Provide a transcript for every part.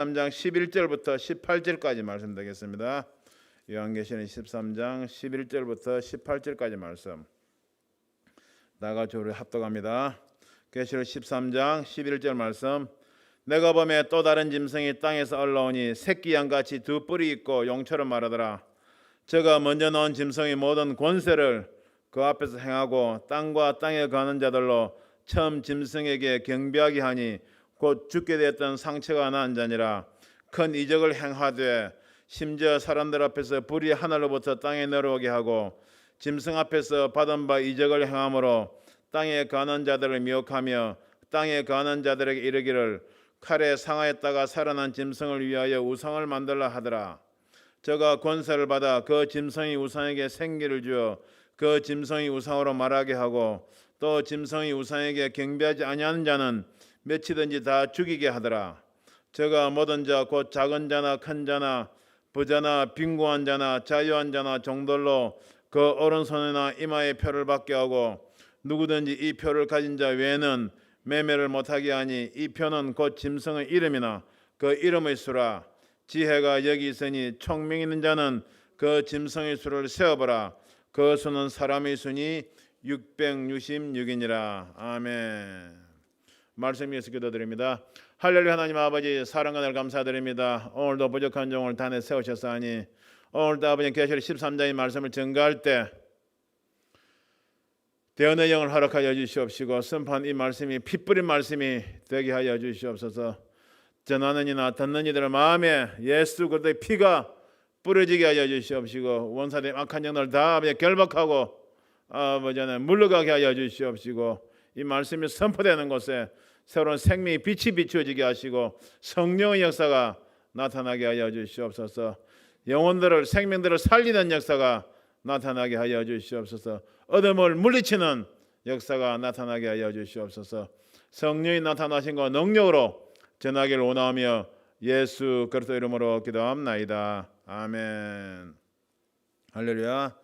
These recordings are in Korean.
13장 11절부터 18절까지 말씀 되겠습니다. 요한계시록 13장 11절부터 18절까지 말씀 다 같이 우리 합독합니다. 계시록 13장 11절 말씀. 내가 보매 또 다른 짐승이 땅에서 올라오니 새끼 양같이 두 뿔이 있고 용처럼 말하더라. 저가 먼저 나온 짐승의 모든 권세를 그 앞에서 행하고 땅과 땅에 거하는 자들로 처음 짐승에게 경배하게 하니 곧 죽게 되었던 상처가 난 자니라. 큰 이적을 행하되 심지어 사람들 앞에서 불이 하늘로부터 땅에 내려오게 하고 짐승 앞에서 받은 바 이적을 행함으로 땅에 거하는 자들을 미혹하며 땅에 거하는 자들에게 이르기를 칼에 상하였다가 살아난 짐승을 위하여 우상을 만들라 하더라. 저가 권세를 받아 그 짐승이 우상에게 생기를 주어 그 짐승이 우상으로 말하게 하고 또 짐승이 우상에게 경배하지 아니하는 자는 몇이든지 다 죽이게 하더라. 저가 모든 자 곧 작은 자나 큰 자나 부자나 빈곤한 자나 자유한 자나 종들로 그 오른손이나 이마에 표를 받게 하고 누구든지 이 표를 가진 자 외에는 매매를 못하게 하니 이 표는 곧 짐승의 이름이나 그 이름의 수라. 지혜가 여기 있으니 총명 있는 자는 그 짐승의 수를 세어보라. 그 수는 사람의 수니 666이니라. 아멘. 말씀 위해서 기도드립니다. 할렐루야. 하나님 아버지 사랑과 늘 감사드립니다. 오늘도 부족한 종을 단에 세우셨사니 오늘도 아버지 계시록 13장의 말씀을 증거할 때 대언의 영을 허락하여 주시옵시고 선포한 이 말씀이 피 뿌린 말씀이 되게 하여 주시옵소서. 전하는 이나 듣는 이들의 마음에 예수 그리스도의 피가 뿌려지게 하여 주시옵시고 원사된 악한 영들 다 결박하고 아버지는 물러가게 하여 주시옵시고 이 말씀이 선포되는 곳에 새로운 생명의 빛이 비추어지게 하시고 성령의 역사가 나타나게 하여 주시옵소서. 영혼들을 생명들을 살리는 역사가 나타나게 하여 주시옵소서. 어둠을 물리치는 역사가 나타나게 하여 주시옵소서. 성령이 나타나신 것 능력으로 전하기를 원하며 예수 그리스도 이름으로 기도합나이다. 아멘. 할렐루야.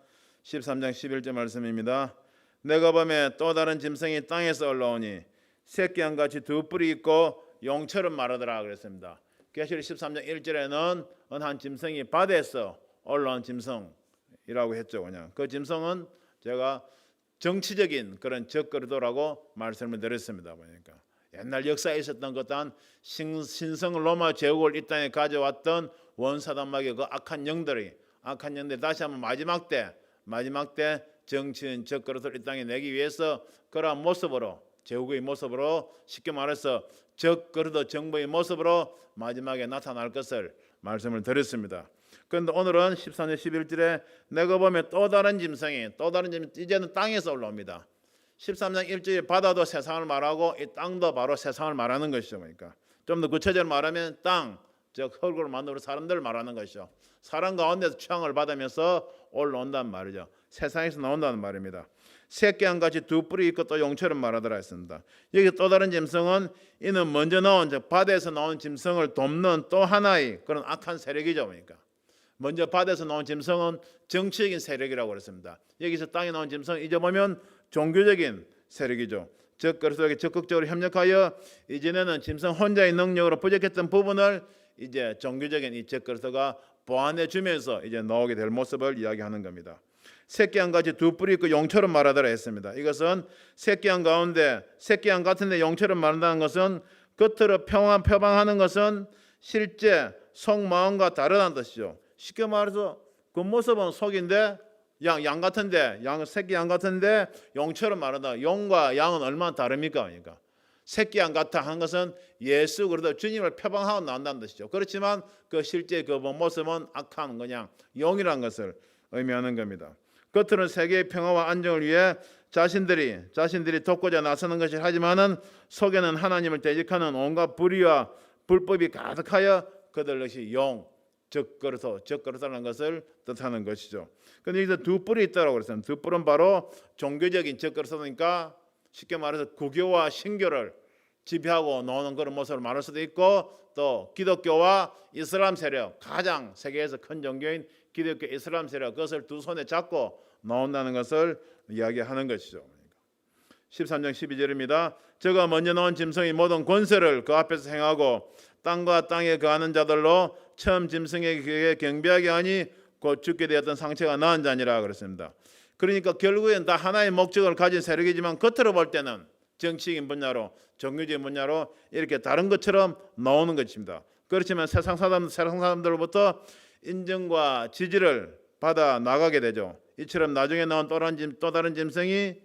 13장 11절 말씀입니다. 내가 보매 또 다른 짐승이 땅에서 올라오니 새끼 양같이 두 뿔이 있고 용처럼 말하더라 그랬습니다. 계시록 13장 1절에는 한 짐승이 바다에서 올라온 짐승이라고 했죠. 그냥 그 짐승은 제가 정치적인 그런 적그리스도라고 말씀을 드렸습니다. 보니까 옛날 역사에 있었던 것한 신성 로마 제국을 이 땅에 가져왔던 원사단마귀 그 악한 영들이 다시 한번 마지막 때 정치인 적그리스도를 이 땅에 내기 위해서 그러한 모습으로 제국의 모습으로 쉽게 말해서 적그리스도 정부의 모습으로 마지막에 나타날 것을 말씀을 드렸습니다. 그런데 오늘은 13절 11절에 내가 보면 또 다른 짐승이 이제는 땅에서 올라옵니다. 13장 1절에 바다도 세상을 말하고 이 땅도 바로 세상을 말하는 것이죠. 그러니까 좀 더 구체적으로 말하면 땅, 즉 흙으로 만든 사람들을 말하는 것이죠. 사람 가운데서 취향을 받으면서 올라온다는 말이죠. 세상에서 나온다는 말입니다. 새끼 양같이 두 뿔이 있고 또 용처럼 말하더라 했습니다. 여기 또 다른 짐승은 이는 먼저 나온 즉 바다에서 나온 짐승을 돕는 또 하나의 그런 악한 세력이죠. 그러니까 먼저 바다에서 나온 짐승은 정치적인 세력이라고 그랬습니다. 여기서 땅에 나온 짐승 이제 보면 종교적인 세력이죠. 즉 그리스도에게 적극적으로 협력하여 이전에는 짐승 혼자의 능력으로 부족했던 부분을 이제 종교적인 이 즉 그리스도가 보완해 주면서 이제 나오게 될 모습을 이야기하는 겁니다. 새끼 양같이 두 뿔이 있고 용처럼 말하더라 했습니다. 이것은 새끼 양 같은데 용처럼 말한다는 것은 겉으로 표방하는 것은 실제 속마음과 다르다는 뜻이죠. 쉽게 말해서 겉모습은 속인데 양 같은데 새끼 양 같은데 용처럼 말한다. 용과 양은 얼마나 다릅니까? 그러니까 새끼 양 같아 하는 것은 예수 그리스도 주님을 표방하고 나온다는 뜻이죠. 그렇지만 그 실제 그 모습은 악한 그냥 용이라는 것을 의미하는 겁니다. 겉으로는 세계의 평화와 안정을 위해 자신들이 돕고자 나서는 것이 하지만은 속에는 하나님을 대적하는 온갖 불의와 불법이 가득하여 그들 역시 적그리스도라는 것을 뜻하는 것이죠. 그런데 여기서 두 뿔이 있다고 그랬어요. 두 뿔은 바로 종교적인 적그리스도니까 쉽게 말해서 구교와 신교를 지배하고 노는 그런 모습을 말할 수도 있고 또 기독교와 이슬람 세력 가장 세계에서 큰 종교인 기독교 이슬람 세력 그것을 두 손에 잡고 나온다는 것을 이야기하는 것이죠. 13장 12절입니다. 저가 먼저 나온 짐승이 모든 권세를 그 앞에서 행하고 땅과 땅에 거하는 자들로 처음 짐승에게 경배하게 하니 곧 죽게 되었던 상처가 나은 자니라 그랬습니다. 그러니까 결국엔 다 하나의 목적을 가진 세력이지만 겉으로 볼 때는 정치적인 분야로 종교적인 분야로 이렇게 다른 것처럼 나오는 것입니다. 그렇지만 세상 사람들로부터 인정과 지지를 받아 나가게 되죠. 이처럼 나중에 나온 또 다른 짐승이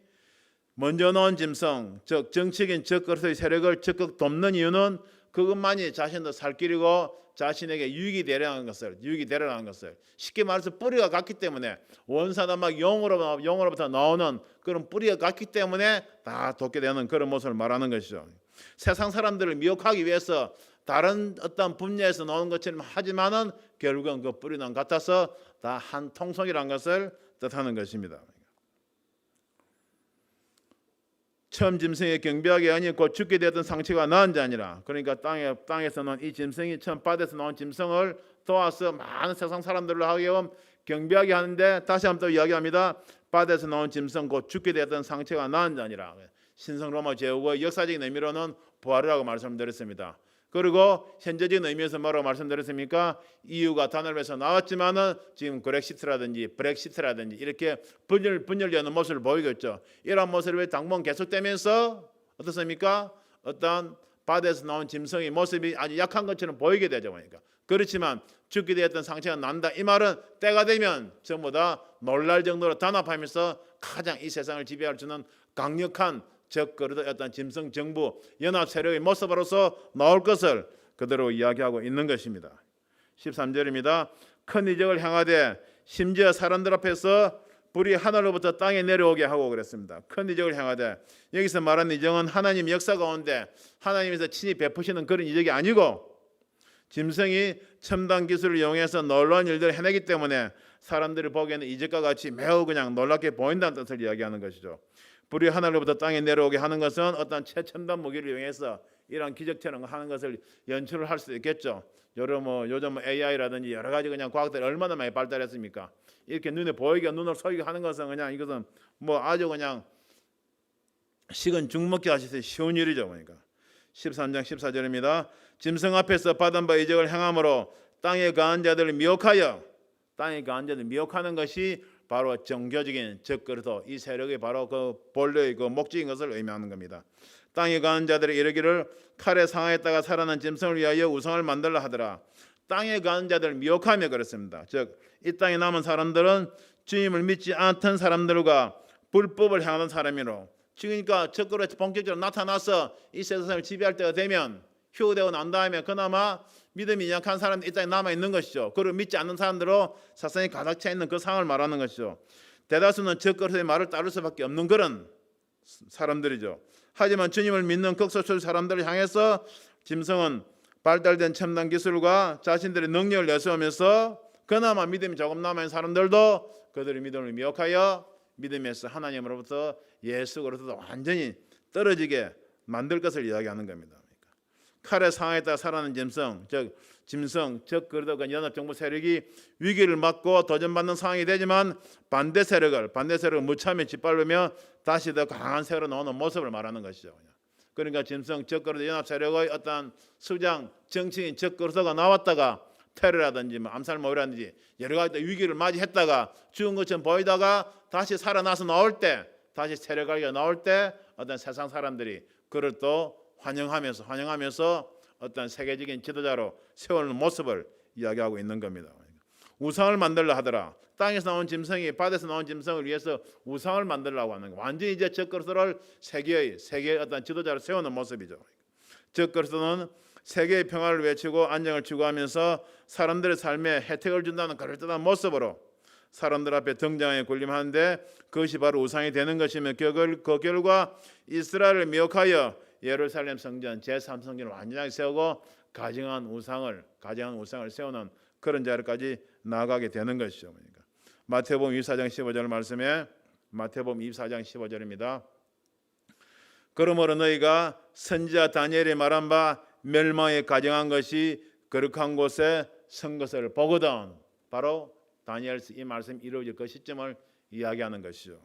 먼저 나온 짐승, 즉 정치적인 적그리스도의 세력을 적극 돕는 이유는 그것만이 자신도 살 길이고 자신에게 유익이 되려는 것을 쉽게 말해서 뿌리가 같기 때문에 원사나 막 영으로부터 나오는 그런 뿌리가 같기 때문에 다 돕게 되는 그런 모습을 말하는 것이죠. 세상 사람들을 미혹하기 위해서 다른 어떤 분야에서 나오는 것처럼 하지만은 결국은 그 뿌리는 같아서 다 한 통속이라는 것을 뜻하는 것입니다. 처음 짐승에 경배하게 하니 곧 죽게 되었던 상처가 나은 자니라. 그러니까 땅에서 나온 이 짐승이 처음 바다에서 나온 짐승을 도와서 많은 세상 사람들을 하게끔 경배하게 하는데 다시 한번 또 이야기합니다. 바다에서 나온 짐승 곧 죽게 되었던 상처가 나은 자니라. 신성 로마 제국의 역사적인 의미로는 부활이라고 말씀드렸습니다. 그리고 현재적인 의미에서 뭐라고 말씀드렸습니까? EU가 단일화해서 나왔지만은 지금 브렉시트라든지 이렇게 분열되는 모습을 보이겠죠. 이런 모습이 당분 계속되면서 어떻습니까? 어떤 바다에서 나온 짐승의 모습이 아주 약한 것처럼 보이게 되죠. 그러니까. 그렇지만 죽게 되었던 상처가 난다. 이 말은 때가 되면 전부 다 놀랄 정도로 단합하면서 가장 이 세상을 지배할 수 있는 강력한 적그리스도 어떤 짐승 정부 연합 세력의 모습으로서 나올 것을 그대로 이야기하고 있는 것입니다. 13절입니다. 큰 이적을 행하되 심지어 사람들 앞에서 불이 하늘로부터 땅에 내려오게 하고 그랬습니다. 큰 이적을 행하되 여기서 말하는 이적은 하나님 역사 가운데 하나님께서 친히 베푸시는 그런 이적이 아니고 짐승이 첨단 기술을 이용해서 놀라운 일들을 해내기 때문에 사람들이 보기에는 이적과 같이 매우 그냥 놀랍게 보인다는 뜻을 이야기하는 것이죠. 불이 하늘로부터 땅에 내려오게 하는 것은 어떤 최첨단 무기를 이용해서 이런 기적처럼 하는 것을 연출을 할 수도 있겠죠. 요즘 AI라든지 여러 가지 그냥 과학들이 얼마나 많이 발달했습니까? 이렇게 눈에 보이게 눈을 속이게 하는 것은 그냥 이것은 아주 그냥 식은 죽 먹기 하시듯이 쉬운 일이죠. 그러니까 13장 14절입니다. 짐승 앞에서 받은 바 이적을 행함으로 땅에 거한 자들을 미혹하여 미혹하는 것이 바로 정교적인 적그리스도 이 세력이 바로 그 본래의 그 목적인 것을 의미하는 겁니다. 땅에 거한 자들이 이르기를 칼에 상하였다가 살아난 짐승을 위하여 우상을 만들라 하더라. 땅에 거한 자들을 미혹하며 그랬습니다. 즉 이 땅에 남은 사람들은 주님을 믿지 않던 사람들과 불법을 행하는 사람이로 그러니까 적그리스도 본격적으로 나타나서 이 세상을 지배할 때가 되면 휴대되고 난 다음에 그나마 믿음이 약한 사람들이 이 땅에 남아있는 것이죠. 그리고 믿지 않는 사람들로 사상이 가득 차 있는 그 상황을 말하는 것이죠. 대다수는 적그리스도의 말을 따를 수밖에 없는 그런 사람들이죠. 하지만 주님을 믿는 극소수 사람들을 향해서 짐승은 발달된 첨단 기술과 자신들의 능력을 내세우면서 그나마 믿음이 조금 남아있는 사람들도 그들의 믿음을 미혹하여 믿음에서 하나님으로부터 예수 그리스도 완전히 떨어지게 만들 것을 이야기하는 겁니다. 칼에 상하였다가 살아난 짐승, 즉 적그리스도 연합정부 세력이 위기를 맞고 도전받는 상황이 되지만 반대 세력을 무참히 짓밟으며 다시 더 강한 세력으로 나오는 모습을 말하는 것이죠. 그러니까 짐승 적그리스도 연합 세력의 어떤 수장 정치인 적그리스도가 나왔다가 테러라든지 암살모이라든지 여러 가지 위기를 맞이했다가 죽은 것처럼 보이다가 다시 살아나서 나올 때, 다시 세력하게 나올 때 어떤 세상 사람들이 그를 또 환영하면서 어떤 세계적인 지도자로 세우는 모습을 이야기하고 있는 겁니다. 우상을 만들려 하더라. 땅에서 나온 짐승이 바다에서 나온 짐승을 위해서 우상을 만들려고 하는 거. 완전히 이제 적그리스도를 세계의 어떤 지도자로 세우는 모습이죠. 적그리스도는 세계의 평화를 외치고 안정을 추구하면서 사람들의 삶에 혜택을 준다는 그럴듯한 모습으로 사람들 앞에 등장해 군림하는데 그것이 바로 우상이 되는 것이며 그 결과 이스라엘을 미혹하여 예루살렘 성전 제3성전을 완전하게 세우고 가증한 우상을 세우는 그런 자리까지 나아가게 되는 것이죠. 그러니까 마태복음 24장 15절 말씀에 마태복음 24장 15절입니다. 그러므로 너희가 선지자 다니엘이 말한 바 멸망에 가증한 것이 거룩한 곳에 선 것을 보거든. 바로 다니엘서 이 말씀 이루어질 그 시점을 이야기하는 것이죠.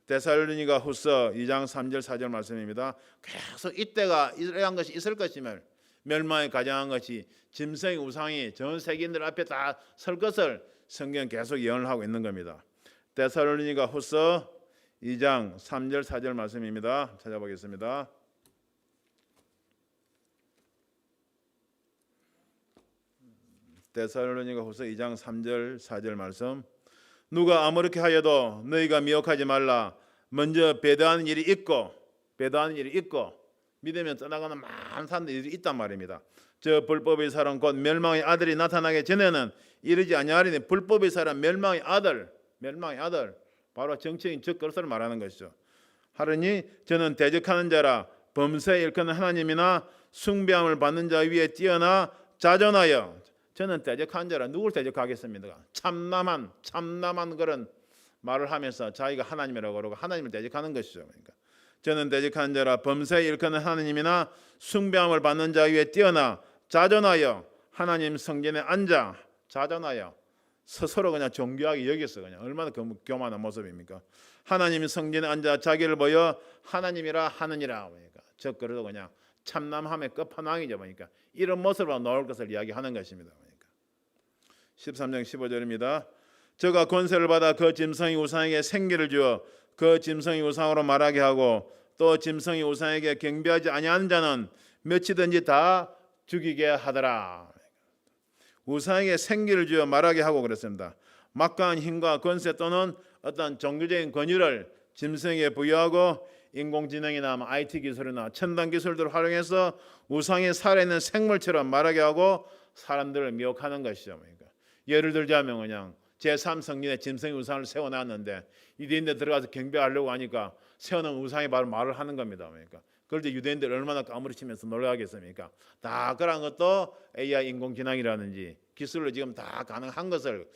데살로니가 후서 2장 3절 4절 말씀입니다. 계속 이때가 이러한 것이 있을 것임을 멸망에 가장한 것이 짐승의 우상이 전 세계인들 앞에 다 설 것을 성경 계속 예언을 하고 있는 겁니다. 데살로니가 후서 2장 3절 4절 말씀입니다. 찾아보겠습니다. 데살로니가 후서 2장 3절 4절 말씀. 누가 아무렇게 하여도 너희가 미혹하지 말라. 먼저 배도하는 일이 있고 믿으면 떠나가는 많은 사람들이 있단 말입니다. 저 불법의 사람 곧 멸망의 아들이 나타나기 전에는 이르지 아니하리니 불법의 사람 멸망의 아들 바로 정치인 적그리스도를 말하는 것이죠. 하르니 저는 대적하는 자라 범사에 일컫는 하나님이나 숭배함을 받는 자 위에 뛰어나 자존하여 저는 대적하는 자라 누굴 대적하겠습니까? 참남한 그런 말을 하면서 자기가 하나님이라고 그러고 하나님을 대적하는 것이죠. 그러니까 저는 대적하는 자라 범사에 일컫는 하나님이나 숭배함을 받는 자 위에 뛰어나 자존하여 하나님 성전에 앉아 자존하여 스스로 그냥 존귀하게 여겼어. 그냥 얼마나 교만한 모습입니까? 하나님 성전에 앉아 자기를 보여 하나님이라 하느니라. 그러니까 적그리스도 그냥 참남함의 끝판왕이죠. 그러니까 이런 모습으로 나올 것을 이야기하는 것입니다. 그러니까 13장 15절입니다. 저가 권세를 받아 그 짐승의 우상에게 생기를 주어 그 짐승의 우상으로 말하게 하고 또 짐승의 우상에게 경배하지 아니하는 자는 몇이든지 다 죽이게 하더라. 우상에게 생기를 주어 말하게 하고 그랬습니다. 막강한 힘과 권세 또는 어떤 종교적인 권위를 짐승에게 부여하고 인공지능이나 IT 기술이나 첨단 기술들을 활용해서 우상에 살아있는 생물처럼 말하게 하고 사람들을 미혹하는 것이죠. 그러니까 예를 들자면 그냥 제3성전에 짐승의 우상을 세워놨는데 유대인들 들어가서 경배하려고 하니까 세워놓은 우상이 바로 말을 하는 겁니다. 그러니까 그럴 때 유대인들 얼마나 까무러치면서 놀라겠습니까? 다 그런 것도 AI 인공지능이라든지 기술로 지금 다 가능한 것을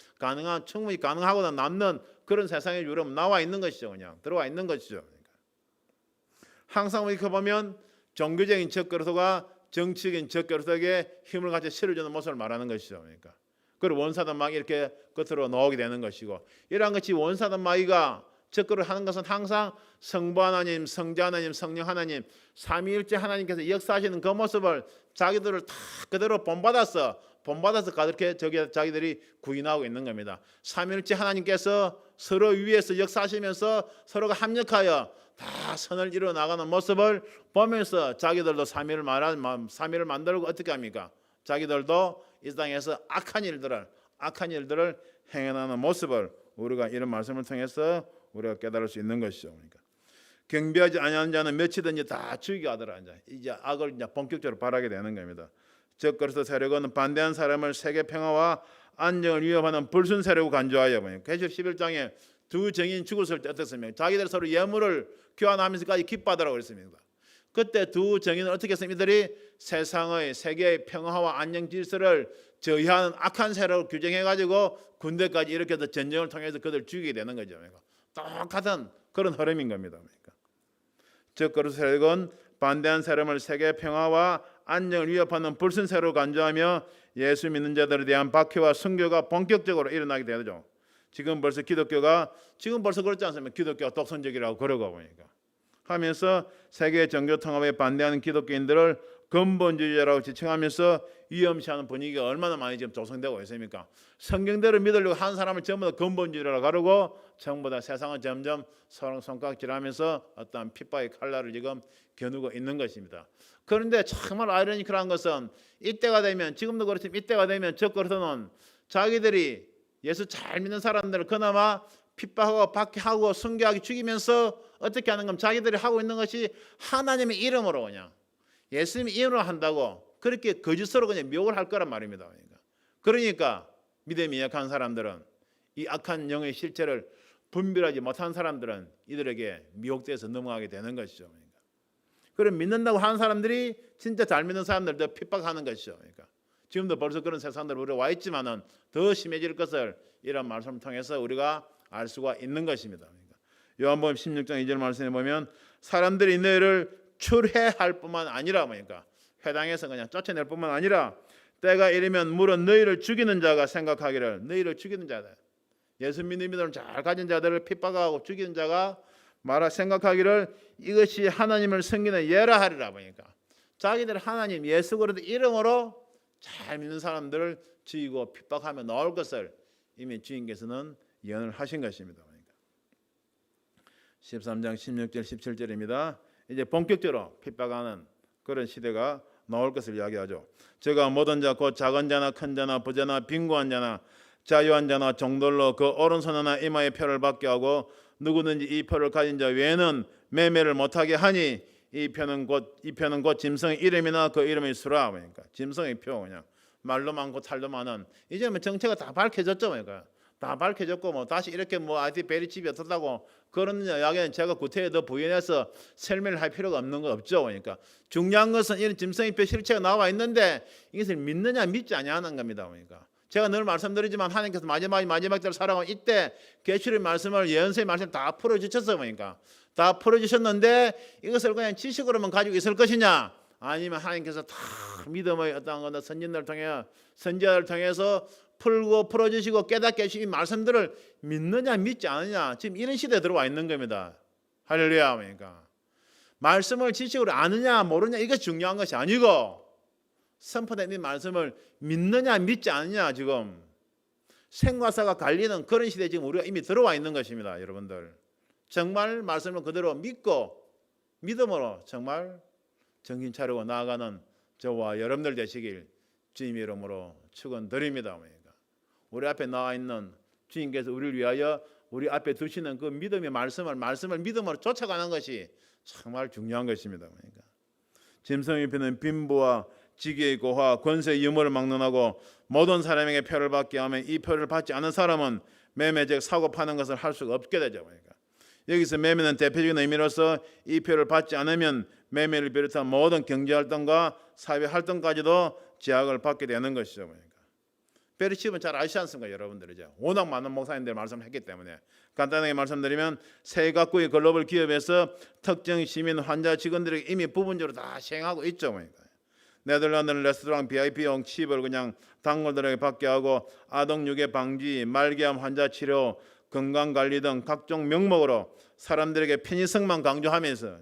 충분히 가능하고 남는 그런 세상에 유럽 나와 있는 것이죠. 그냥 들어와 있는 것이죠. 그러니까 항상 이렇게 보면 종교적인 적그리스도가 정치적인 적그리스도에게 힘을 같이 실어주는 모습을 말하는 것이죠. 그러니까 그리고 원사든 막 이렇게 끝으로 나오게 되는 것이고 이러한 것이 원사든 마귀가 적그를 하는 것은 항상 성부 하나님, 성자 하나님, 성령 하나님, 삼위일체 하나님께서 역사하시는 그 모습을 자기들을 다 그대로 본받아서 그렇게 자기들이 구인하고 있는 겁니다. 삼위일체 하나님께서 서로 위에서 역사하시면서 서로가 합력하여 다 선을 이루어 나가는 모습을 보면서 자기들도 삼위를 만들고 어떻게 합니까? 자기들도 이 땅에서 악한 일들을 행해나가는 모습을 우리가 이런 말씀을 통해서 우리가 깨달을 수 있는 것이죠. 그러니까 경배하지 아니하는 자는 몇이든지 다 죽이게 하더라. 이제 악을 이제 본격적으로 바라게 되는 겁니다. 적그리스도 세력은 반대한 사람을 세계 평화와 안정을 위협하는 불순 세력을 간주하여 계시록 11장에 두 정인 죽었을 때 어떻습니까? 자기들 서로 예물을 교환하면서까지 기뻐하더라고 그랬습니다. 그때 두 정인은 어떻게 했습니까? 이들이 세상의 세계의 평화와 안정 질서를 저해하는 악한 세력을 규정해가지고 군대까지 일으켜서 전쟁을 통해서 그들 죽이게 되는 거죠. 똑같은 그런 흐름인 겁니다. 그러니까 적그리스도 세력은 반대한 사람을 세계 평화와 안정을 위협하는 불순 세력을 간주하며 예수 믿는 자들에 대한 박해와 순교가 본격적으로 일어나게 되죠. 지금 벌써 그렇지 않습니까? 기독교가 독선적이라고 그러고 보니까 하면서 세계 종교 통합에 반대하는 기독교인들을 근본주의자라고 지칭하면서 위험시하는 분위기가 얼마나 많이 지금 조성되고 있습니까? 성경대로 믿으려고 한 사람을 전부 다 근본주의라고 가르고 전부 다 세상은 점점 서로 손가락질하면서 어떤 핍박의 칼날을 지금 겨누고 있는 것입니다. 그런데 정말 아이러니컬한 것은 이때가 되면 지금도 그렇지만 이때가 되면 적그리스도는 자기들이 예수 잘 믿는 사람들을 그나마 핍박하고 박해하고 순교하게 죽이면서 어떻게 하는 건 자기들이 하고 있는 것이 하나님의 이름으로 그냥 예수님의 이름으로 한다고 그렇게 거짓으로 그냥 미혹을 할 거란 말입니다. 그러니까 믿음이 약한 사람들은 이 악한 영의 실체를 분별하지 못한 사람들은 이들에게 미혹돼서 넘어가게 되는 것이죠. 그럼 믿는다고 하는 사람들이 진짜 잘 믿는 사람들도 핍박하는 것이죠. 지금도 벌써 그런 세상들 우리가 와 있지만은 더 심해질 것을 이런 말씀을 통해서 우리가 알 수가 있는 것입니다. 요한복음 16장 2절 말씀에 보면 사람들이 너희를 출해할 뿐만 아니라 회당에서 그냥 쫓아낼 뿐만 아니라 때가 이르면 물은 너희를 죽이는 자가 생각하기를 너희를 죽이는 자들 예수 믿는 믿음을 잘 가진 자들을 핍박하고 죽이는 자가 생각하기를 이것이 하나님을 섬기는 예라 하리라 자기들 하나님 예수 그리스도 이름으로 잘 믿는 사람들을 죽이고 핍박하며 나올 것을 이미 주님께서는 예언을 하신 것입니다. 13장 16절 17절입니다. 이제 본격적으로 핍박하는 그런 시대가 나올 것을 이야기하죠. 제가 모든 자 곧 작은 자나 큰 자나 부자나 빈곤한 자나 자유한 자나 종들로 그 오른손이나 이마에 표를 받게 하고 누구든지 이 표를 가진 자 외에는 매매를 못하게 하니 이 표는 곧 짐승의 이름이나 그 이름의 수라. 그러니까 짐승의 표, 그냥 말도 많고 탈도 많은. 이제 뭐 정체가 다 밝혀졌죠. 그러니까 다 밝혀졌고 뭐 다시 이렇게 뭐 아직 베리집이 어떻다고 그런 이야기는 제가 구태에 더 부연해서 설명을 할 필요가 없는 거 없죠. 그러니까 중요한 것은 이런 짐승의 표 실체가 나와 있는데 이것을 믿느냐 믿지 아니하는 겁니다. 그러니까 제가 늘 말씀드리지만 하나님께서 마지막 때를 살아가면 이때 계시의 말씀을 예언서의 말씀을 다 풀어주셨어요. 그러니까 다 풀어주셨는데 이것을 그냥 지식으로만 가지고 있을 것이냐, 아니면 하나님께서 다 믿음의 어떤 거나 선진들을 통해 선지자를 통해서 풀어주시고 깨닫게 해주신 이 말씀들을 믿느냐 믿지 않느냐, 지금 이런 시대에 들어와 있는 겁니다. 할렐루야. 그러니까 말씀을 지식으로 아느냐 모르냐 이것이 중요한 것이 아니고 선포된 이 말씀을 믿느냐 믿지 않느냐, 지금 생과사가 갈리는 그런 시대에 지금 우리가 이미 들어와 있는 것입니다. 여러분들 정말 말씀을 그대로 믿고 믿음으로 정말 정신 차리고 나아가는 저와 여러분들 되시길 주님의 이름으로 축원드립니다. 우리 앞에 나와 있는 주님께서 우리를 위하여 우리 앞에 두시는 그 믿음의 말씀을 믿음으로 쫓아가는 것이 정말 중요한 것입니다. 그러니까 짐승의 표는 빈부와 지기의 고화 권세의 유무를 막론하고 모든 사람에게 표를 받게 하면 이 표를 받지 않은 사람은 매매 즉 사고 파는 것을 할 수가 없게 되죠. 그러니까 여기서 매매는 대표적인 의미로서 이 표를 받지 않으면 매매를 비롯한 모든 경제활동과 사회활동까지도 제약을 받게 되는 것이죠. 그러니까 베리칩은 잘 아시지 않습니까? 여러분들 이제 워낙 많은 목사님들 말씀했기 때문에 간단하게 말씀드리면 세 각국의 글로벌 기업에서 특정 시민 환자 직원들에게 이미 부분적으로 다 시행하고 있죠. 그러니까 네덜란드는 레스토랑 VIP용 칩을 그냥 단골들에게 받게 하고 아동 유괴 방지, 말기암 환자 치료, 건강관리 등 각종 명목으로 사람들에게 편의성만 강조하면서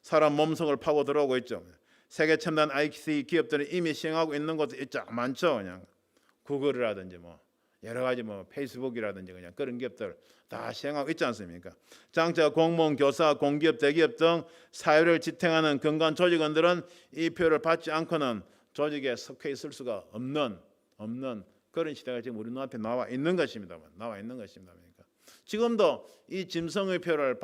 사람 몸속을 파고 들어오고 있죠. 세계 첨단 IT 기업들은 이미 시행하고 있는 것도 있죠. 많죠. 그냥 구글이라든지 뭐 여러 가지 뭐 페이스북이라든지 그냥 그런 기업들 다 시행하고 있지 않습니까? 장차 공무원, 교사, 공기업, 대기업 등 사회를 지탱하는 근간 조직원들은 이 표를 받지 않고는 조직에 속해 있을 수가 없는 그런 시대가 지금 우리 눈앞에 나와 있는 것입니다. 그러니까 지금도 이 짐승의 표를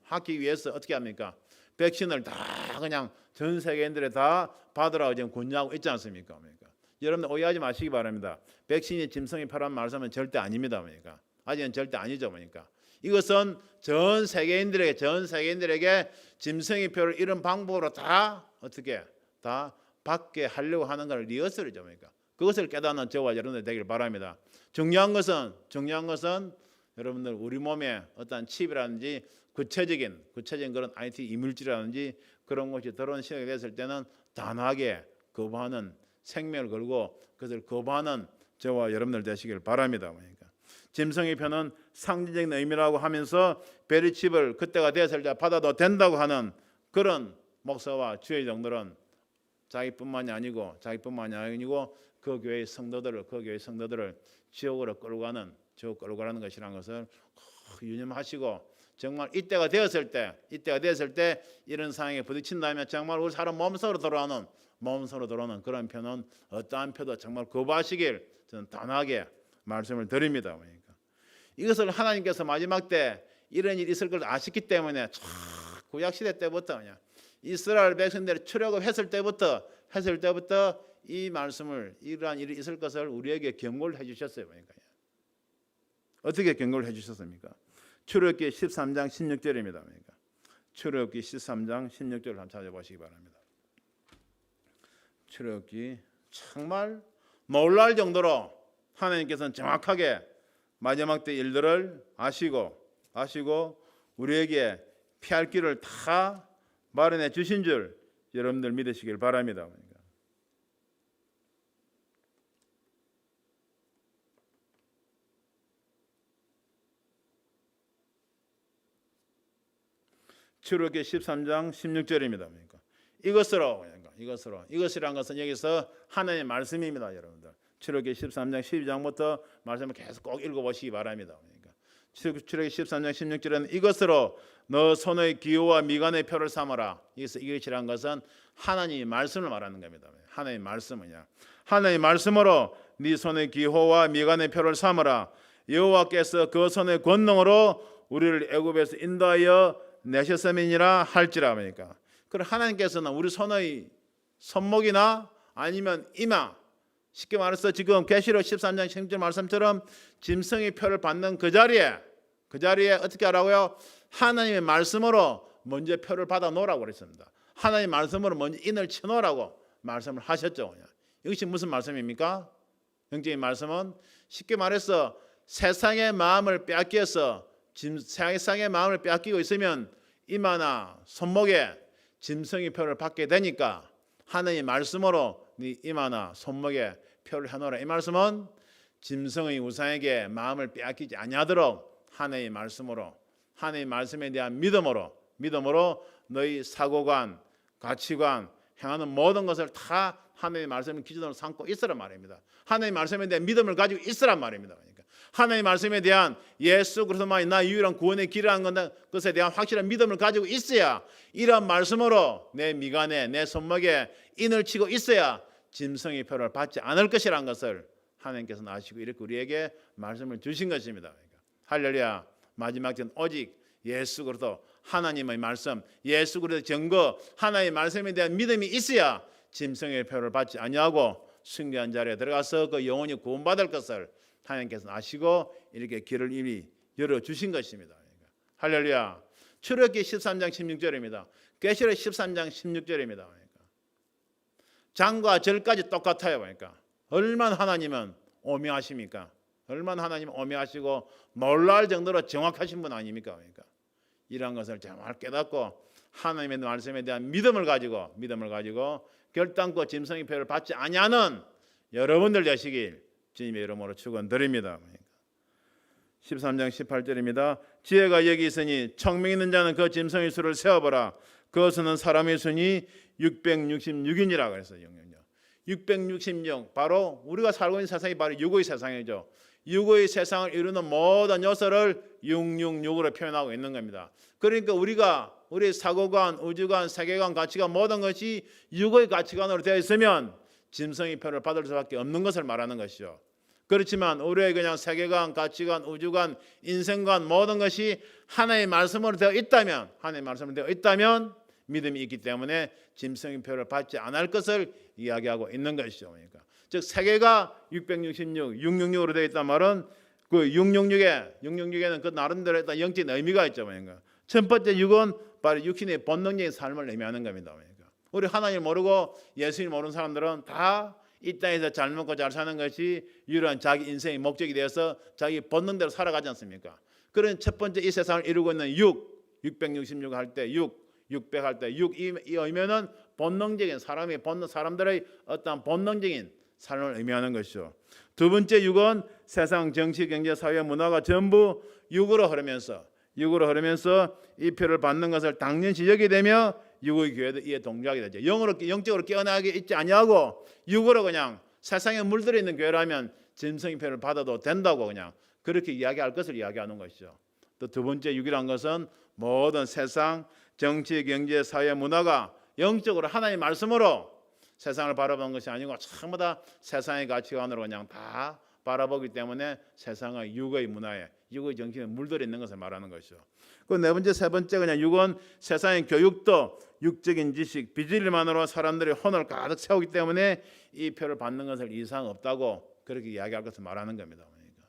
하기 위해서 어떻게 합니까? 백신을 다 그냥 전 세계인들이 다 받으라고 지금 권유하고 있지 않습니까? 그러니까 여러분들 오해하지 마시기 바랍니다. 백신이 짐승의 표란 말씀은 절대 아닙니다. 그러니까 아직은 절대 아니죠. 그러니까 이것은 전 세계인들에게 짐승의 표를 이런 방법으로 다 어떻게 다 받게 하려고 하는 걸 리허설이죠. 그러니까 그것을 깨닫는 저와 여러분들 되길 바랍니다. 중요한 것은 여러분들 우리 몸에 어떤 칩이라든지 구체적인 그런 IT 이물질이라든지 그런 것이 들어온 시간이 됐을 때는 단호하게 거부하는, 생명을 걸고 그것을 거부하는 저와 여러분들 되시길 바랍니다. 그러니까 짐승의 표는 상징적인 의미라고 하면서 베리칩을 그때가 되었을 때 받아도 된다고 하는 그런 목사와 주의 종들은 자기뿐만이 아니고 그 교회의 성도들을 지옥으로 끌고 가는 것이라는 것을 꼭 유념하시고, 정말 이때가 되었을 때 이런 상황에 부딪힌다면 정말 우리 사람 몸속으로 돌아오는 그런 표는 어떠한 표도 정말 거부하시길 저는 단호하게 말씀을 드립니다. 그러니까 이것을 하나님께서 마지막 때 이런 일이 있을 걸 아셨기 때문에 구약 시대 때부터 그냥 이스라엘 백성들이 출애굽했을 때부터 이 말씀을 이러한 일이 있을 것을 우리에게 경고를 해주셨어요. 그러니까 어떻게 경고를 해주셨습니까? 출애굽기 13장 16절입니다. 그러니까 출애굽기 13장 16절을 한번 찾아보시기 바랍니다. 출애굽기 정말 놀랄 정도로 하나님께서는 정확하게 마지막 때 일들을 아시고 우리에게 피할 길을 다 마련해 주신 줄 여러분들 믿으시길 바랍니다. 출애굽기 13장 16절입니다. 그러니까 이것으로 이것이란 것은 여기서 하나님의 말씀입니다, 여러분들. 출애굽기 13장 12장부터 말씀을 계속 꼭 읽어보시기 바랍니다. 그러니까 출애굽기 13장 16절은 이것으로 너 손의 기호와 미간의 표를 삼아라. 이것이란 것은 하나님의 말씀을 말하는 겁니다. 하나님의 말씀이냐? 하나님의 말씀으로 네 손의 기호와 미간의 표를 삼아라. 여호와께서 그 손의 권능으로 우리를 애굽에서 인도하여 내셨음이니라 할지라. 하니까 그럼 하나님께서는 우리 손의 손목이나 아니면 이마, 쉽게 말해서 지금 계시록 13장 16절 말씀처럼 짐승의 표를 받는 그 자리에 어떻게 하라고요? 하나님의 말씀으로 먼저 표를 받아 놓으라고 그랬습니다. 하나님의 말씀으로 먼저 인을 쳐 놓으라고 말씀을 하셨죠. 이것이 무슨 말씀입니까? 영적인 말씀은 쉽게 말해서 세상의 마음을 빼앗겨서 세상의 마음을 빼앗기고 있으면 이마나 손목에 짐승의 표를 받게 되니까 하나님의 말씀으로 네 이마나 손목에 표를 해놓으라. 이 말씀은 짐승의 우상에게 마음을 빼앗기지 아니하도록 하나님의 말씀으로, 하나님의 말씀에 대한 믿음으로 너희 사고관, 가치관, 행하는 모든 것을 다 하나님의 말씀을 기준으로 삼고 있으란 말입니다. 하나님의 말씀에 대한 믿음을 가지고 있으란 말입니다. 그러니까 하나님의 말씀에 대한 예수 그리스도만이 나 유일한 구원의 길이라는 것에 대한 확실한 믿음을 가지고 있어야, 이런 말씀으로 내 미간에, 내 손목에 인을 치고 있어야 짐승의 표를 받지 않을 것이라는 것을 하나님께서는 아시고 이렇게 우리에게 말씀을 주신 것입니다. 그러니까 할렐루야. 마지막 전 오직 예수 그리스도, 하나님의 말씀, 예수 그리스도 증거, 하나님의 말씀에 대한 믿음이 있어야 짐승의 표를 받지 아니하고 승리한 자리에 들어가서 그 영혼이 구원받을 것을 하나님께서 아시고 이렇게 길을 이미 열어주신 것입니다. 그러니까 할렐루야. 출애굽기 13장 16절입니다. 계시록 13장 16절입니다. 그러니까 장과 절까지 똑같아요. 그러니까 얼마나 하나님은 오묘하십니까? 얼마나 하나님은 오묘하시고 놀랄 정도로 정확하신 분 아닙니까? 그러니까 이러한 것을 정말 깨닫고 하나님의 말씀에 대한 믿음을 가지고 결단코 짐승의 표를 받지 아니하는 여러분들 되시길 주님의 이름으로 축원드립니다. 13장 18절입니다. 지혜가 여기 있으니 청명 있는 자는 그 짐승의 수를 세어보라. 그것은 사람의 수니 666이니라 그랬어요. 666 바로 우리가 살고 있는 세상이 바로 육의 세상이죠. 육의 세상을 이루는 모든 요소를 666으로 표현하고 있는 겁니다. 그러니까 우리 사고관, 우주관, 세계관, 가치관 모든 것이 육의 가치관으로 되어 있으면 짐승의 표를 받을 수밖에 없는 것을 말하는 것이죠. 그렇지만 우리의 그냥 세계관, 가치관, 우주관, 인생관 모든 것이 하나님의 말씀으로 되어 있다면, 하나님의 말씀으로 되어 있다면 믿음이 있기 때문에 짐승의 표를 받지 않을 것을 이야기하고 있는 것이죠. 그러니까 즉 세계가 666으로 되어 있단 말은 그 666에는 그 나름대로 일단 영적인 의미가 있죠. 그러니까 첫 번째 6은 바로 육신의 본능적인 삶을 의미하는 겁니다. 그러니까 우리 하나님을 모르고 예수님을 모르는 사람들은 다 이 땅에서 잘 먹고 잘 사는 것이 유일한 자기 인생의 목적이 되어서 자기 본능대로 살아가지 않습니까? 그런 첫 번째 이 세상을 이루고 있는 666 할 때 600 할 때 6이 의미는 본능적인 사람들의 어떤 본능적인 삶을 의미하는 것이죠. 두 번째 6은 세상 정치, 경제, 사회, 문화가 전부 6으로 흐르면서 이 표를 받는 것을 당연시 여기게 되며 육의 교회도 이에 동조하게 되죠. 영적으로 깨어나게 있지 아니하고 육으로 그냥 세상에 물들어 있는 교회라면 짐승의 표를 받아도 된다고 그냥 그렇게 이야기할 것을 이야기하는 것이죠. 또 두 번째 6이란 것은 모든 세상, 정치, 경제, 사회, 문화가 영적으로 하나님의 말씀으로 세상을 바라보는 것이 아니고 전부 다 세상의 가치관으로 그냥 다 바라보기 때문에 세상의 육의 문화에, 육의 정신에 물들어 있는 것을 말하는 것이죠. 그 네 번째, 세 번째 그냥 6은 세상의 교육도 육적인 지식, 비진리만으로 사람들의 혼을 가득 채우기 때문에 이 표를 받는 것을 이상 없다고 그렇게 이야기할 것을 말하는 겁니다. 그러니까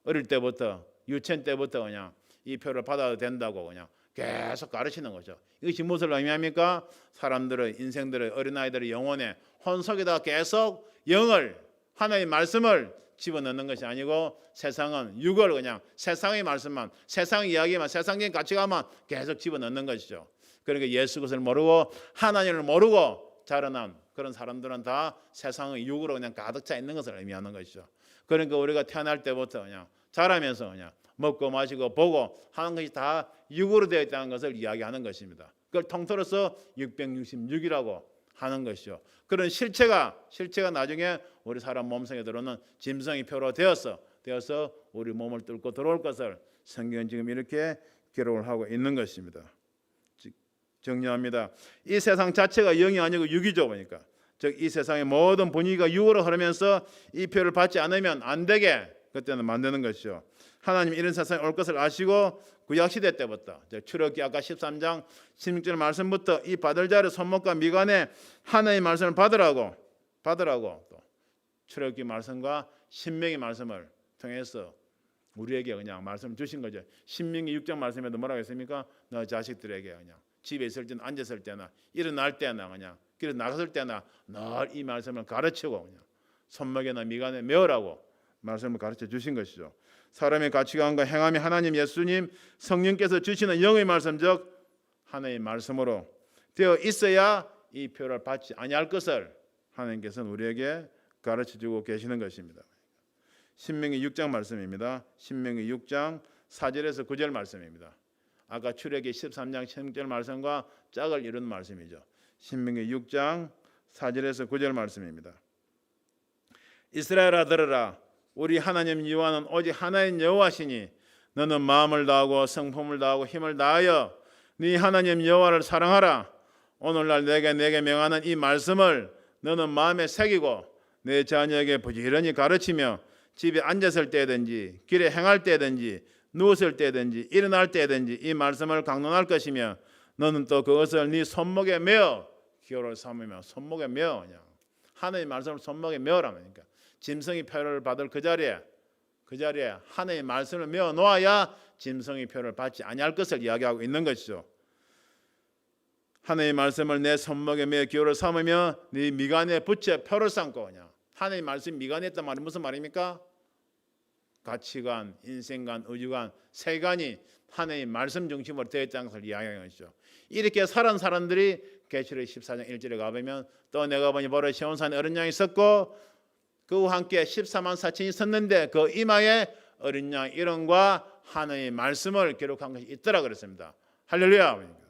어릴 때부터 유치원 때부터 그냥 이 표를 받아도 된다고 그냥 계속 가르치는 거죠. 이것이 무엇을 의미합니까? 사람들의 인생들의 어린아이들의 영혼에 혼 속에다 계속 영을 하나님의 말씀을 집어넣는 것이 아니고 세상은 육을 그냥 세상의 말씀만, 세상의 이야기만, 세상적인 가치관만 계속 집어넣는 것이죠. 그러니까 예수 그리스도를 모르고 하나님을 모르고 자라난 그런 사람들은 다 세상의 육으로 그냥 가득 차 있는 것을 의미하는 것이죠. 그러니까 우리가 태어날 때부터 그냥 자라면서 그냥 먹고 마시고 보고 하는 것이 다 육으로 되어 있다는 것을 이야기하는 것입니다. 그걸 통틀어서 666이라고 하는 것이죠. 그런 실체가 나중에 우리 사람 몸속에 들어오는 짐승의 표로 되어서 우리 몸을 뚫고 들어올 것을 성경은 지금 이렇게 기록을 하고 있는 것입니다. 정리합니다. 이 세상 자체가 영이 아니고 육이죠. 보니까 즉 이 세상의 모든 분위기가 육으로 흐르면서 이 표를 받지 않으면 안 되게 그때는 만드는 것이죠. 하나님 이런 세상에 올 것을 아시고 구약시대 때부터 출애굽기 아까 13장 16절 말씀부터 이 받을 자를 손목과 미간에 하나님의 말씀을 받으라고 또 출애굽기 말씀과 신명기 말씀을 통해서 우리에게 그냥 말씀을 주신 거죠. 신명기 6장 말씀에도 뭐라고 했습니까? 너 자식들에게 그냥 집에 있을 때나 앉았을 때나 일어날 때나 그냥 길에 나갔을 때나 늘 이 말씀을 가르치고 그냥 손목에나 미간에 메으라고 말씀을 가르쳐 주신 것이죠. 사람의 가치관과 행함이 하나님 예수님 성령께서 주시는 영의 말씀 즉 하나님의 말씀으로 되어 있어야 이 표를 받지 아니할 것을 하나님께서는 우리에게 가르쳐 주고 계시는 것입니다. 신명기 6장 말씀입니다. 신명기 6장 4절에서 9절 말씀입니다. 아까 출애굽기 13장 16절 말씀과 짝을 이루는 말씀이죠. 신명기 6장 4절에서 9절 말씀입니다. 이스라엘아 들으라. 우리 하나님 여호와는 오직 하나인 여호와시니 너는 마음을 다하고 성품을 다하고 힘을 다하여 네 하나님 여호와를 사랑하라. 오늘날 내게 명하는 이 말씀을 너는 마음에 새기고 내 자녀에게 부지런히 가르치며 집에 앉았을 때든지 길에 행할 때든지 누웠을 때든지 일어날 때든지 이 말씀을 강론할 것이며 너는 또 그것을 네 손목에 메어 기호를 삼으며 손목에 메어 그냥 하나님의 말씀을 손목에 메어라니까 짐승의 표를 받을 그 자리에 하나님의 말씀을 메어 놓아야 짐승의 표를 받지 아니할 것을 이야기하고 있는 것이죠. 하나님의 말씀을 내 손목에 메어 기호를 삼으며 네 미간에 붙여 표를 삼고 그냥 하나님의 말씀 미간에 있단 말이 무슨 말입니까? 가치관, 인생관, 의주관, 세관이 하나님의 말씀 중심으로 되어 있다는 것을 이야기하는 것이죠. 이렇게 살은 사람들이 계시록 14장 1절에 가보면 또 내가 보니 보라 시온산에 어린 양이 섰고 그와 함께 14만 4천이 섰는데 그 이마에 어린 양 이름과 하나님의 말씀을 기록한 것이 있더라 그랬습니다. 할렐루야.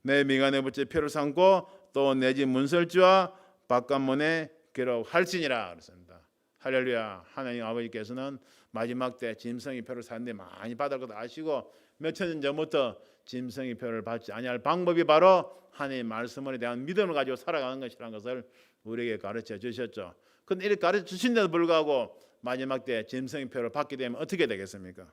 내 미간에 붙여 표를 삼고 또 내 집 문설주와 바깥문에 기록할지니라 그랬습니다. 할렐루야. 하나님 아버지께서는 마지막 때 짐승의 표를 사는데 많이 받을 것도 아시고 몇천 년 전부터 짐승의 표를 받지 아니할 방법이 바로 하나님의 말씀에 대한 믿음을 가지고 살아가는 것이라는 것을 우리에게 가르쳐 주셨죠. 그런데 이렇게 가르쳐 주신데도 불구하고 마지막 때 짐승의 표를 받게 되면 어떻게 되겠습니까?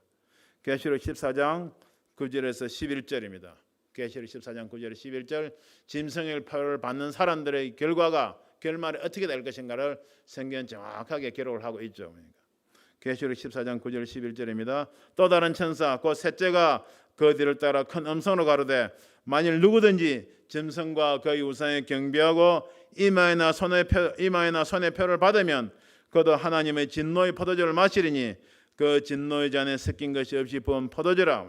계시록 14장 9절에서 11절입니다. 계시록 14장 9절에서 11절 짐승의 표를 받는 사람들의 결말이 어떻게 될 것인가를 성경은 정확하게 기록을 하고 있죠. 계시록 14장 9절 11절입니다. 또 다른 천사 곧 셋째가 그 뒤를 따라 큰 음성으로 가로되 만일 누구든지 짐승과 그의 우상에 경배하고 이마에나 손에 표를 받으면 그도 하나님의 진노의 포도주를 마시리니 그 진노의 잔에 섞인 것이 없이 부은 포도주라.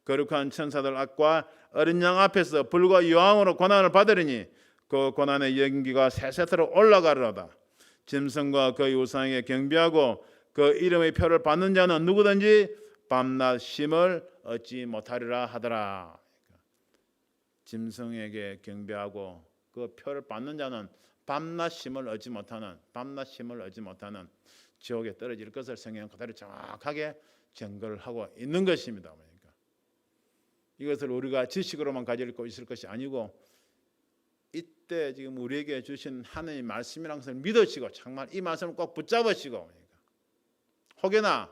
거룩한 천사들 앞과 어린 양 앞에서 불과 여왕으로 고난을 받으리니 그 고난의 연기가 세세토록 올라가리로다. 짐승과 그의 우상에게 경배하고 그 이름의 표를 받는 자는 누구든지 밤낮 쉼을 얻지 못하리라 하더라. 짐승에게 경배하고 그 표를 받는 자는 밤낮 쉼을 얻지 못하는 지옥에 떨어질 것을 성경은 그대로 정확하게 증거를 하고 있는 것입니다. 그러니까 이것을 우리가 지식으로만 가지고 있을 것이 아니고 이때 지금 우리에게 주신 하나님의 말씀이라는 것을 믿으시고 정말 이 말씀을 꼭 붙잡으시고 혹여나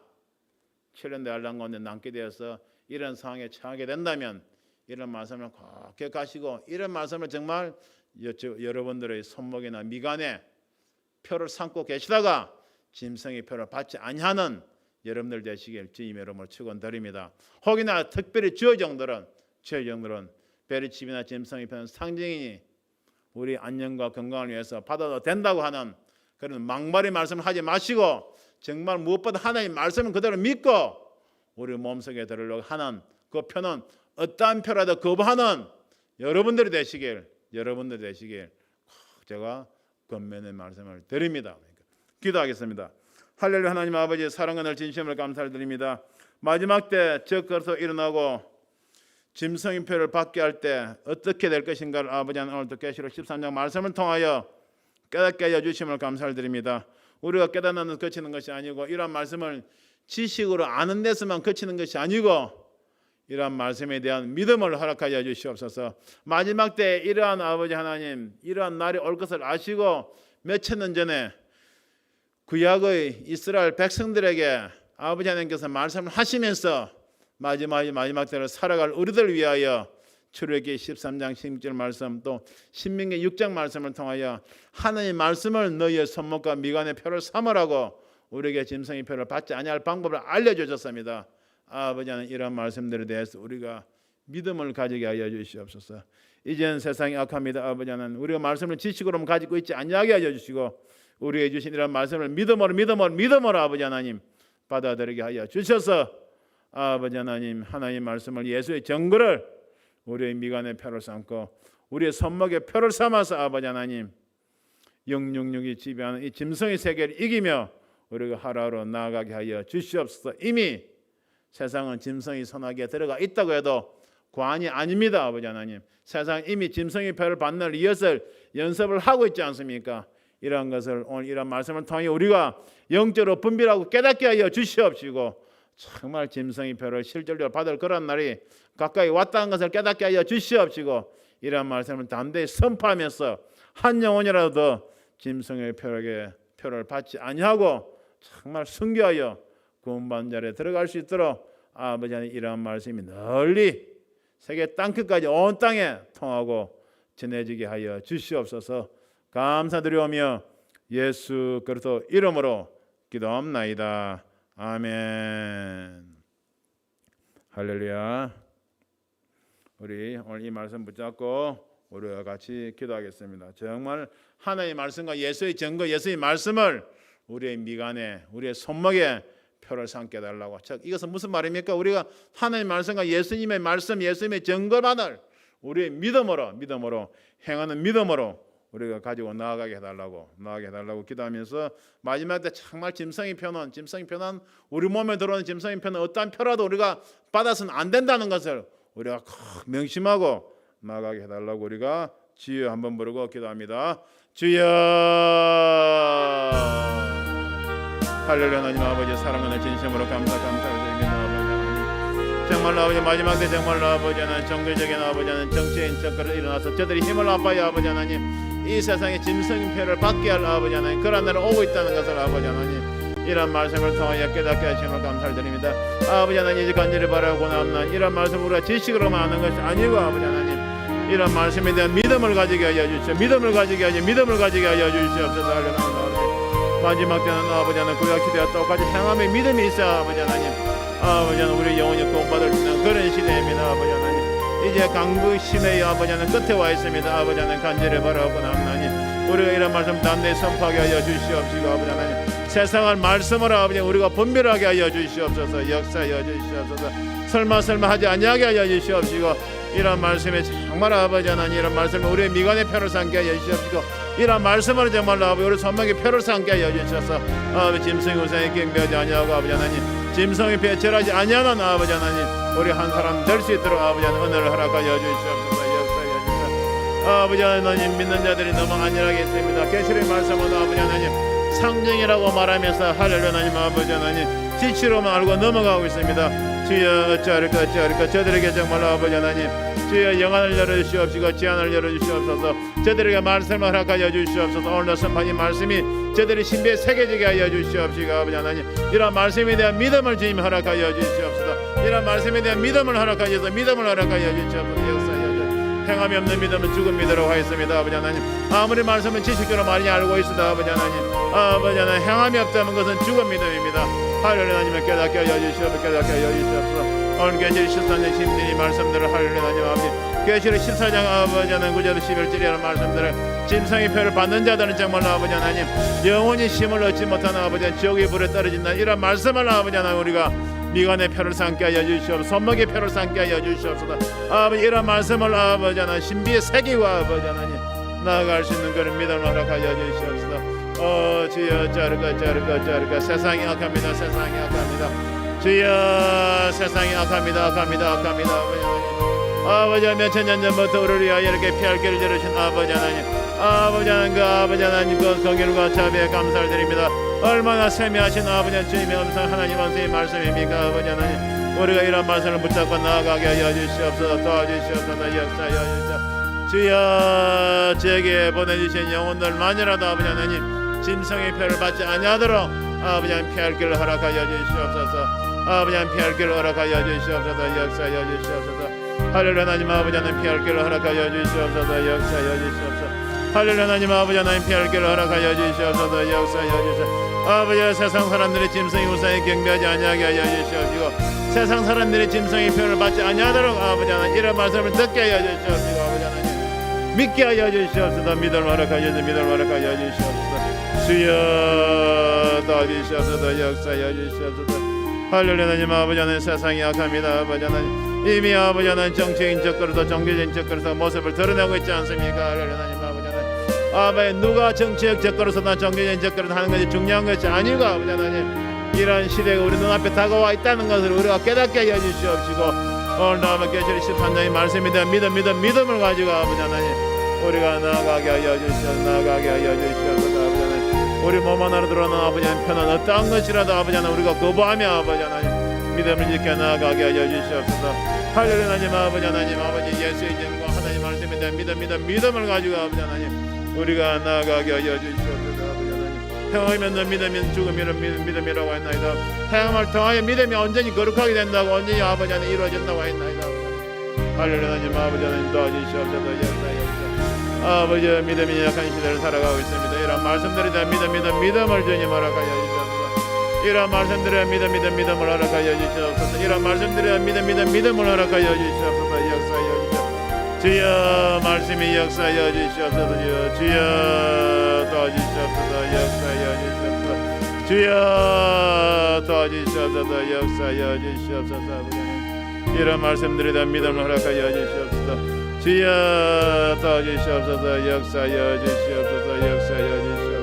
7년 대환란 가운데 남게 되어서 이런 상황에 처하게 된다면 이런 말씀을 꼭 기억하시고 이런 말씀을 정말 여러분들의 손목이나 미간에 표를 삼고 계시다가 짐승의 표를 받지 아니하는 여러분들 되시길 주님의 이름으로 축원드립니다. 혹여나 특별히 죄정들은 베리칩이나 짐승의 표는 상징이니 우리 안녕과 건강을 위해서 받아도 된다고 하는 그런 막말의 말씀을 하지 마시고 정말 무엇보다 하나님의 말씀을 그대로 믿고 우리 몸속에 들으려고 하는 그 표는 어떠한 표라도 거부하는 여러분들이 되시길 제가 권면의 말씀을 드립니다. 기도하겠습니다. 할렐루야. 하나님 아버지 사랑하는 진심으로 감사를 드립니다. 마지막 때 적그리스도 일어나고 짐승의 표를 받게 할 때 어떻게 될 것인가를 아버지 하나님 오늘도 계시록 13장 말씀을 통하여 깨닫게 하여 주심을 감사를 드립니다. 우리가 깨닫는 데서 그치는 것이 아니고 이러한 말씀을 지식으로 아는 데서만 그치는 것이 아니고 이러한 말씀에 대한 믿음을 허락하여 주시옵소서. 마지막 때 이러한 아버지 하나님 이러한 날이 올 것을 아시고 몇천 년 전에 구약의 이스라엘 백성들에게 아버지 하나님께서 말씀을 하시면서 마지막 때를 살아갈 우리들 위하여 출애굽기 13장 16절 말씀 또 신명기 6장 말씀을 통하여 하나님의 말씀을 너희의 손목과 미간의 표를 삼으라고 우리에게 짐승의 표를 받지 아니할 방법을 알려주셨습니다. 아버지 하나님 이런 말씀들에 대해서 우리가 믿음을 가지게 하여 주시옵소서. 이제는 세상이 악합니다. 아버지 하나님 우리가 말씀을 지식으로만 가지고 있지 아니하게 하여 주시고 우리에게 주신 이런 말씀을 믿음으로 아버지 하나님 받아들이게 하여 주셔서 아버지 하나님 하나님의 말씀을 예수의 증거를 우리의 미간의 표를 삼고 우리의 손목의 표를 삼아서 아버지 하나님 666이 지배하는 이 짐승의 세계를 이기며 우리가 하루하루 나아가게 하여 주시옵소서. 이미 세상은 짐승의 손아귀에 들어가 있다고 해도 과언이 아닙니다. 아버지 하나님 세상은 이미 짐승의 표를 받는 이것을 연습을 하고 있지 않습니까? 이러한 것을 오늘 이런 말씀을 통해 우리가 영적으로 분별하고 깨닫게 하여 주시옵시고 정말 짐승의 표를 실질적으로 받을 그런 날이 가까이 왔다는 것을 깨닫게 하여 주시옵시고 이러한 말씀을 담대히 선포하면서 한 영혼이라도 더 짐승의 표를 받지 아니하고 정말 순교하여 구원받는 자리에 들어갈 수 있도록 아버지 하나님 이러한 말씀이 널리 세계 땅끝까지 온 땅에 통하고 전해지게 하여 주시옵소서. 감사드리오며 예수 그리스도 이름으로 기도합나이다. 아멘. 할렐루야. 우리 오늘 이 말씀 붙잡고 우리와 같이 기도하겠습니다. 정말 하나님의 말씀과 예수의 증거, 예수의 말씀을 우리의 미간에, 우리의 손목에 표를 삼게 해달라고. 즉 이것은 무슨 말입니까? 우리가 하나님의 말씀과 예수님의 말씀, 예수님의 증거만을 우리의 믿음으로 행하는 믿음으로 우리가 가지고 나아가게 해달라고 기도하면서 마지막 때 정말 짐승의 표는 우리 몸에 들어오는 짐승의 표는 어떠한 표라도 우리가 받아서는 안 된다는 것을 우리가 꼭 명심하고 나아가게 해달라고 우리가 주여 한번 부르고 기도합니다. 주여. 할렐루야. 하나님 아버지 사랑하는 진심으로 감사를 드립니다. 정말로 아버지 마지막 때 정말로 아버지 하나님 정글적인 아버지 하나님 정치인 정권을 일어나서 저들이 힘을 합하여 아버지 하나님 이 세상에 짐승의 표를 받게 할 아버지 하나님 그런 날은 오고 있다는 것을 아버지 하나님 이런 말씀을 통하여 깨닫게 하심을 감사를 드립니다. 아버지 하나님 이제 간절히 바라고 나옵니다. 이런 말씀 우리가 지식으로만 아는 것이 아니고 아버지 하나님 이런 말씀에 대한 믿음을 가지게 하여 주시옵소서. 믿음을 가지게 하여 주시옵소서. 할렐루야. 마지막 때는 아버지 하나님 구약시대와 똑같이 행함의 믿음이 있어야 아버지 하나님 우리 영혼이 구원받을 수 있는 그런 시대입니다. 아버지 하나님 이제 강구 시내의 아버지 하나님 끝에 와 있습니다. 아버지 하나님 간절히 바라고 나옵나니 우리가 이런 말씀 담대히 선포하게 하여 주시옵시고 아버지 하나님 세상을 말씀으로 아버지 우리가 분별하게 하여 주시옵소서. 역사하여 주시옵소서. 설마 하지 아니하게 하여 주시옵시고 이런 말씀에 정말 아버지 하나님 이런 말씀을 우리의 미간의 표를 삼게 하여 주시옵시고 이런 말씀으로 정말로 아버지 우리 손목의 표를 삼게 하여 주셔서 아버지 짐승의 우상에 경배하지 아니하고 아버지 하나님 짐승의 표에 절하지 아니하는 아버지 하나님 우리 한 사람 될 수 있도록 아버지 하나님 은혜를 허락하여 주시옵소서. 역사하여 주시옵소서. 아버지 하나님 믿는 자들이 너무 안일하게 있습니다. 계시의 말씀은 아버지 하나님 상징이라고 말하면서 할렐루야. 하나님 아버지 하나님 지치로만 알고 넘어가고 있습니다. 주여 어찌하리까 저들에게 정말로 아버지 하나님 주여 영안을 열어주시옵시고 지안을 열어주시옵소서. 저들에게 말씀을 허락하여 주시옵소서. 오늘도 선포한 말씀이 저들의 신비에 새겨지게 하여 주시옵시고 아버지 하나님 이런 말씀에 대한 믿음을 주님 허락하여 주시옵소서. 이런 말씀에 대한 믿음을 허락하여 주시옵소서. 역사하여 행함이 없는 믿음은 죽은 믿으라고 하였습니다. 아버지 하나님 아무리 말씀은 지식적으로 많이 알고 있으나 아버지 하나님 행함이 없다는 것은 죽은 믿음입니다. 할렐루야. 하나님을 깨닫게 하여 주시옵소서. 오늘 계시록 14장 힘든 이 말씀들을 할렐루야. 하나님 아버지 계시록 14장 아버지 하나님 9절 11절이라는 말씀들을 짐승의 표를 받는 자들은 정말로 아버지 하나님 영원히 힘을 얻지 못하는 아버지 하나님 지옥의 불에 떨어진다 이런 말씀을 아버지 하나님 우리가 미간의 표를 삼게 하여 주시옵소서. 손목의 표를 삼게 하여 주시옵소서. 아버지 이런 말씀을 아버지 하나님 신비의 새기고 아버지 하나님 나아갈 수 있는 그런 믿음을 허락하여 주시옵소서. 주여 자르가 세상이 악합니다. 주여 세상이 악합니다. 아버지 하나님 아버지 몇천 년 전부터 우리를 위하여 이렇게 피할 길을 들으신 아버지 하나님, 아버지 하나님, 그 아버지 하나님 그 긍휼과 자비에 감사를 드립니다. 얼마나 세미하신 아버지 주님의 음성 하나님 말씀의 말씀입니까? 아버지 하나님, 우리가 이런 말씀을 붙잡고 나아가게 하여 주시옵소서. 도와주시옵소서. 역사하여 주시옵소서. 주여, 제게 보내주신 영혼들만이라도 아버지 하나님 짐승의 표를 받지 아니하도록 아버지 하나님 피할 길을 허락하여 주시옵소서. 아버지 하나님 피할 길을 허락하여 주시옵소서. 역사하여 주시옵소서. 할렐루야. 하나님 아버지 하나님 피할 길을 허락하여 주시옵소서. 역사하여 주시옵소서. 할렐루야. 하나님 아버지 하나님 피할 길을 허락하여 주시옵소서. 역사하여 주시옵소서. 아버지, 세상 사람들의 짐승이 우상에 경배하지 아니하게 하여 주시옵시고, 세상 사람들의 짐승의 표를 받지 아니하도록 아버지 하나님 이런 말씀을 듣게 하여 주시옵시고, 아버지 하나님 믿게 하여 주시옵소서. 믿음을 허락하여 주시옵소서. 믿음을 허락하여 주시옵소서. 주여, 도와주시옵소서. 역사하여 주시옵소서. 할렐루야. 하나님 아버지 하나님, 세상이 약합니다. 아버지 하나님, 이미 아버지 하나님 정치인 적그릇도 종교적인 적그릇도 모습을 드러내고 있지 않습니까? 할렐루야. 하나님 아버지 하나님, 아버지 누가 정치적 적그릇이나 종교적인 적그릇 하는 것이 중요한 것이 아니고 아버지 하나님, 이러한 시대가 우리 눈앞에 다가와 있다는 것을 우리가 깨닫게 하여 주시옵시고, 오늘도 아버지 계시록 13장의 말씀에 대한 믿음을 가지고 아버지 하나님 우리가 나아가게 하여 주시옵소서. 나아가게 하여 주시옵소서. 아버지 하나님, 우리 몸 하나로 들어오는 아버지 하나님 편한 어떠한 것이라도 아버지 하나님 우리가 거부하며 아버지 하나님 믿음을 지켜 나아가게 하여 주시옵소서. 할렐루야. 하나님 아버지 하나님, 아버지 예수의 이름과 하나님 말씀에 대한 믿음을 가지고 아버지 하나님 우리가 나아가게 하여 주시옵소서. 아버지 하나님, 행함이 없는 믿음은 죽음이라는 믿음이라고 했나이다. 행함을 통하여 믿음이 온전히 거룩하게 된다고, 온전히 아버지 하나님 이루어진다고 했나이다. 할렐루야. 하나님 아버지 하나님 도와주시옵소서. 역사하여 주시옵소서. 아버지, 믿음이 약한 시대를 살아가고 있습니다. 이런 말씀들에 대한 믿음을 주님 허락하여 주시옵소서. 이런 말씀들에 대한 믿음을 허락하여 주시옵소서. 이런 말씀들에 대한 믿음을 허락하여 주시옵소서. 역사하여 주시옵소서. 주여, 말씀이 역사하여 주시옵소서. 주여 도와주시옵소서. 역사하여 주시옵소서. 주여 도와주시옵소서. 역사하여 주시옵소서. 아버지 하나님, 이런 말씀들에 대한 믿음을 허락하여 주시옵소서. 주여 도와주시옵소서. 역사하여 주시옵소서. 역사하여 주시옵소서.